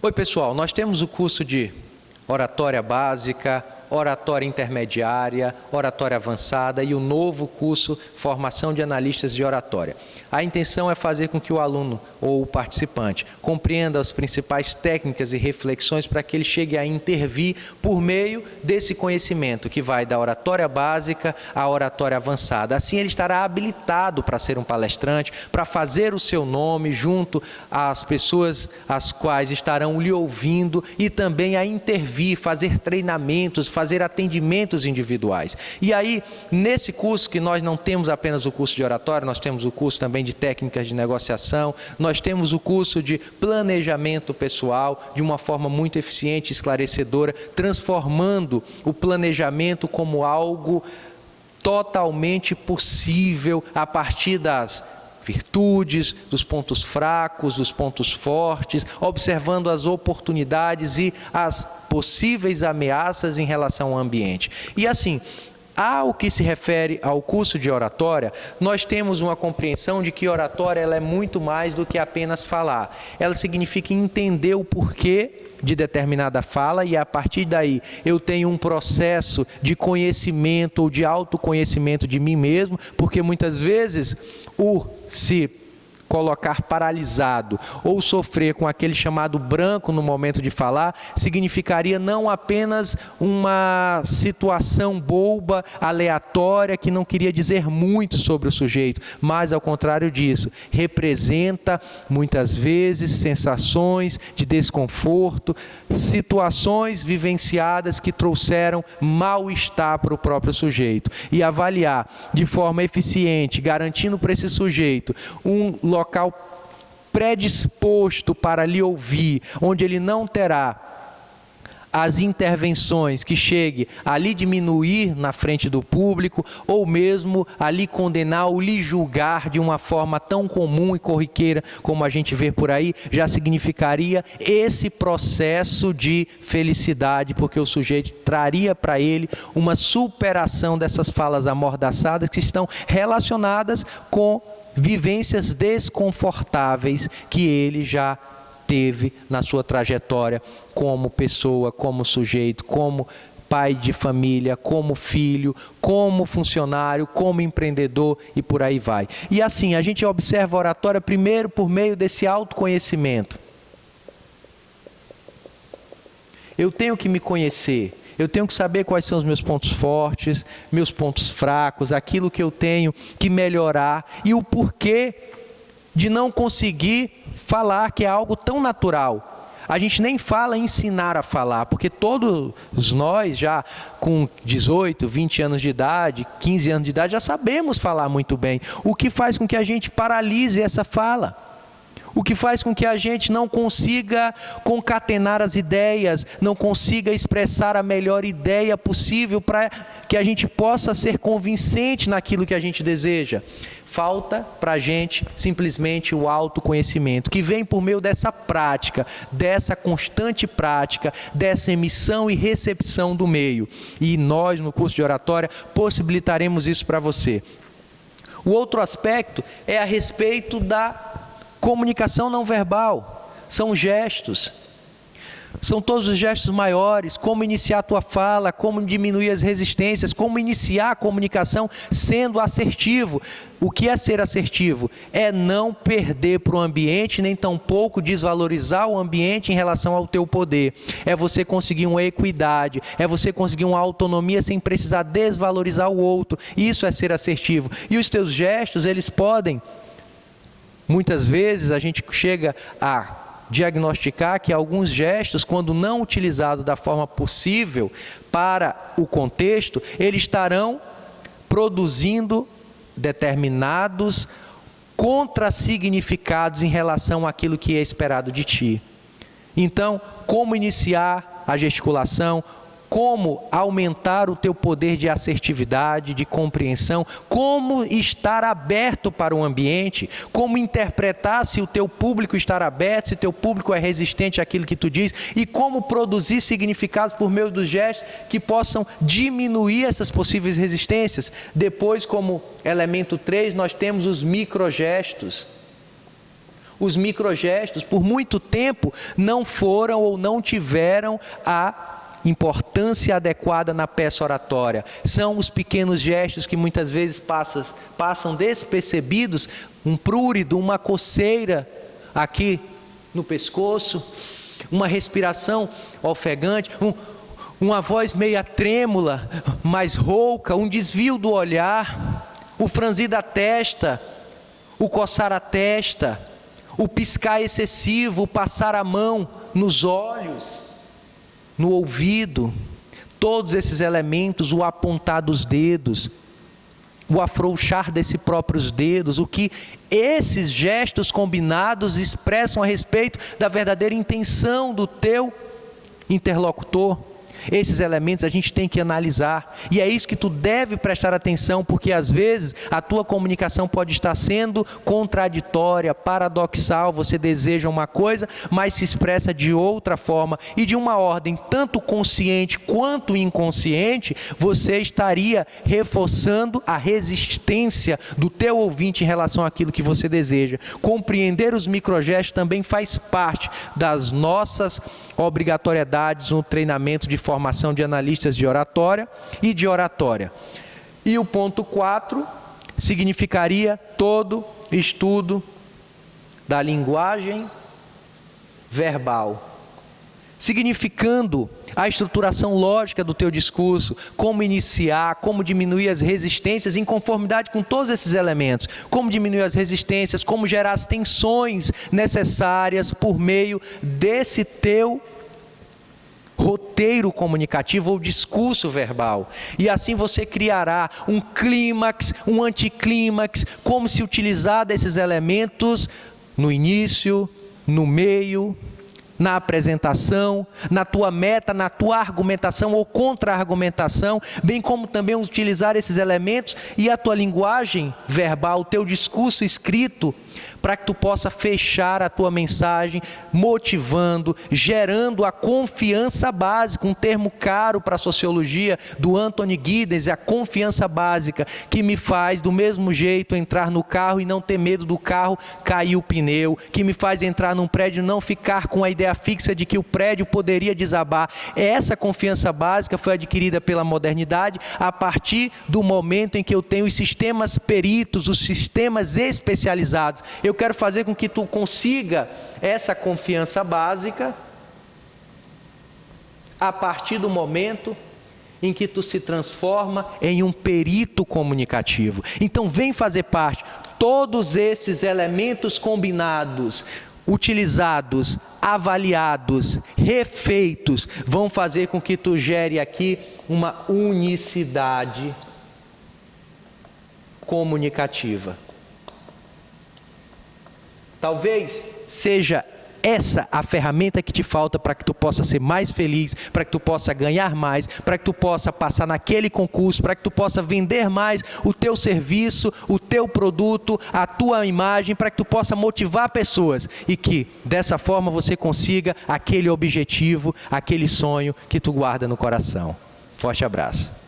Oi pessoal, nós temos o curso de oratória básica, oratória intermediária, oratória avançada e o novo curso Formação de Analistas de Oratória. A intenção é fazer com que o aluno ou o participante compreenda as principais técnicas e reflexões para que ele chegue a intervir por meio desse conhecimento que vai da oratória básica à oratória avançada. Assim ele estará habilitado para ser um palestrante, para fazer o seu nome junto às pessoas as quais estarão lhe ouvindo e também a intervir, fazer treinamentos, fazer atendimentos individuais. E aí, nesse curso, que nós não temos apenas o curso de oratória, nós temos o curso também de técnicas de negociação, nós temos o curso de planejamento pessoal, de uma forma muito eficiente e esclarecedora, transformando o planejamento como algo totalmente possível a partir das virtudes, dos pontos fracos, dos pontos fortes, observando as oportunidades e as possíveis ameaças em relação ao ambiente. E assim, ao que se refere ao curso de oratória, nós temos uma compreensão de que oratória ela é muito mais do que apenas falar. Ela significa entender o porquê de determinada fala e a partir daí eu tenho um processo de conhecimento ou de autoconhecimento de mim mesmo, porque muitas vezes o se colocar paralisado ou sofrer com aquele chamado branco no momento de falar, significaria não apenas uma situação boba, aleatória, que não queria dizer muito sobre o sujeito, mas ao contrário disso, representa muitas vezes sensações de desconforto, situações vivenciadas que trouxeram mal-estar para o próprio sujeito. E avaliar de forma eficiente, garantindo para esse sujeito um local predisposto para lhe ouvir, onde ele não terá as intervenções que chegue a lhe diminuir na frente do público, ou mesmo a lhe condenar ou lhe julgar de uma forma tão comum e corriqueira como a gente vê por aí, já significaria esse processo de felicidade, porque o sujeito traria para ele uma superação dessas falas amordaçadas que estão relacionadas com vivências desconfortáveis que ele já teve na sua trajetória como pessoa, como sujeito, como pai de família, como filho, como funcionário, como empreendedor e por aí vai. E assim, a gente observa a oratória primeiro por meio desse autoconhecimento. Eu tenho que me conhecer. Eu tenho que saber quais são os meus pontos fortes, meus pontos fracos, aquilo que eu tenho que melhorar e o porquê de não conseguir falar, que é algo tão natural. A gente nem fala em ensinar a falar, porque todos nós já com 18, 20 anos de idade, 15 anos de idade, já sabemos falar muito bem. O que faz com que a gente paralise essa fala? O que faz com que a gente não consiga concatenar as ideias, não consiga expressar a melhor ideia possível para que a gente possa ser convincente naquilo que a gente deseja. Falta para a gente simplesmente o autoconhecimento, que vem por meio dessa prática, dessa constante prática, dessa emissão e recepção do meio. E nós, no curso de oratória, possibilitaremos isso para você. O outro aspecto é a respeito da comunicação não verbal, são gestos, são todos os gestos maiores, como iniciar a tua fala, como diminuir as resistências, como iniciar a comunicação sendo assertivo. O que é ser assertivo? É não perder para o ambiente, nem tampouco desvalorizar o ambiente em relação ao teu poder. É você conseguir uma equidade, é você conseguir uma autonomia sem precisar desvalorizar o outro. Isso é ser assertivo. E os teus gestos, eles podem, muitas vezes a gente chega a diagnosticar que alguns gestos, quando não utilizados da forma possível para o contexto, eles estarão produzindo determinados contrassignificados em relação àquilo que é esperado de ti. Então, como iniciar a gesticulação? Como aumentar o teu poder de assertividade, de compreensão, como estar aberto para o ambiente, como interpretar se o teu público está aberto, se o teu público é resistente àquilo que tu diz, e como produzir significados por meio dos gestos que possam diminuir essas possíveis resistências. Depois, como elemento 3, nós temos os microgestos. Os microgestos, por muito tempo, não foram ou não tiveram a importância adequada na peça oratória. São os pequenos gestos que muitas vezes passam despercebidos, um prurido, uma coceira aqui no pescoço, uma respiração ofegante, uma voz meia trêmula, mais rouca, um desvio do olhar, o franzir da testa, o coçar a testa, o piscar excessivo, o passar a mão nos olhos, no ouvido, todos esses elementos, o apontar dos dedos, o afrouxar desses próprios dedos, o que esses gestos combinados expressam a respeito da verdadeira intenção do teu interlocutor. Esses elementos a gente tem que analisar, e é isso que tu deve prestar atenção, porque às vezes a tua comunicação pode estar sendo contraditória, paradoxal. Você deseja uma coisa, mas se expressa de outra forma, e de uma ordem tanto consciente quanto inconsciente. Você estaria reforçando a resistência do teu ouvinte em relação àquilo que você deseja. Compreender os microgestos também faz parte das nossas obrigatoriedades no treinamento de formação de analistas de oratória e de oratória. E o ponto 4 significaria todo estudo da linguagem verbal, significando a estruturação lógica do teu discurso, como iniciar, como diminuir as resistências em conformidade com todos esses elementos, como diminuir as resistências, como gerar as tensões necessárias por meio desse teu roteiro comunicativo ou discurso verbal. E assim você criará um clímax, um anticlímax, como se utilizar desses elementos no início, no meio, na apresentação, na tua meta, na tua argumentação ou contra-argumentação, bem como também utilizar esses elementos e a tua linguagem verbal, o teu discurso escrito, para que tu possa fechar a tua mensagem, motivando, gerando a confiança básica, um termo caro para a sociologia do Anthony Giddens, a confiança básica, que me faz do mesmo jeito entrar no carro e não ter medo do carro cair o pneu, que me faz entrar num prédio e não ficar com a ideia fixa de que o prédio poderia desabar. Essa confiança básica foi adquirida pela modernidade a partir do momento em que eu tenho os sistemas peritos, os sistemas especializados. Eu quero fazer com que tu consiga essa confiança básica a partir do momento em que tu se transforma em um perito comunicativo. Então vem fazer parte. Todos esses elementos combinados, utilizados, avaliados, refeitos, vão fazer com que tu gere aqui uma unicidade comunicativa. Talvez seja essa a ferramenta que te falta para que tu possa ser mais feliz, para que tu possa ganhar mais, para que tu possa passar naquele concurso, para que tu possa vender mais o teu serviço, o teu produto, a tua imagem, para que tu possa motivar pessoas e que dessa forma você consiga aquele objetivo, aquele sonho que tu guarda no coração. Forte abraço.